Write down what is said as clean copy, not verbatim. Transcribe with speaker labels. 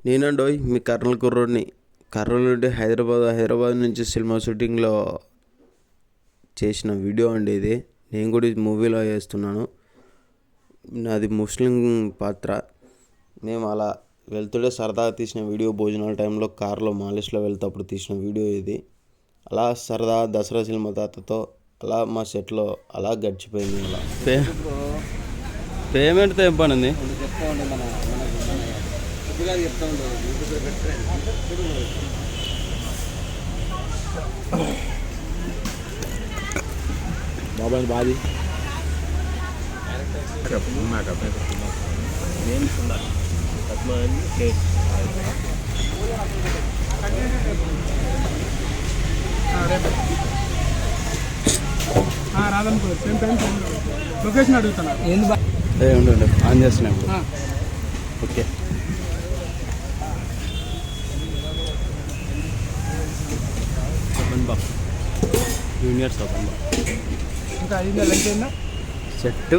Speaker 1: నేనండోయ్ మీ కర్నూలు కుర్రోడిని. కర్నూలు నుండి హైదరాబాద్ నుంచి సినిమా షూటింగ్లో చేసిన వీడియో అండి ఇది. నేను కూడా ఇది మూవీలో చేస్తున్నాను. నాది ముస్లిం పాత్ర. మేము అలా వెళ్తుంటే సరదాగా తీసిన వీడియో. భోజనాల టైంలో కార్లో మాలిష్లో వెళ్తేప్పుడు తీసిన వీడియో ఇది. అలా సరదా దసరా సినిమా తాతతో అలా మా సెట్లో అలా గడిచిపోయింది. అలా పేమెంట్తో ఏం పని ఉంది? బాబాయ్ బాది
Speaker 2: రాదనుకో సేమ్ టైం లొకేషన్ అడుగుతున్నా.
Speaker 1: ఉండు ఆన్ చేస్తున్నా ఇప్పుడు. ఓకే జూనియర్స్ ఓపెన్
Speaker 2: ఇంకా అయిందా లంచ్ అయిందా?
Speaker 1: సెట్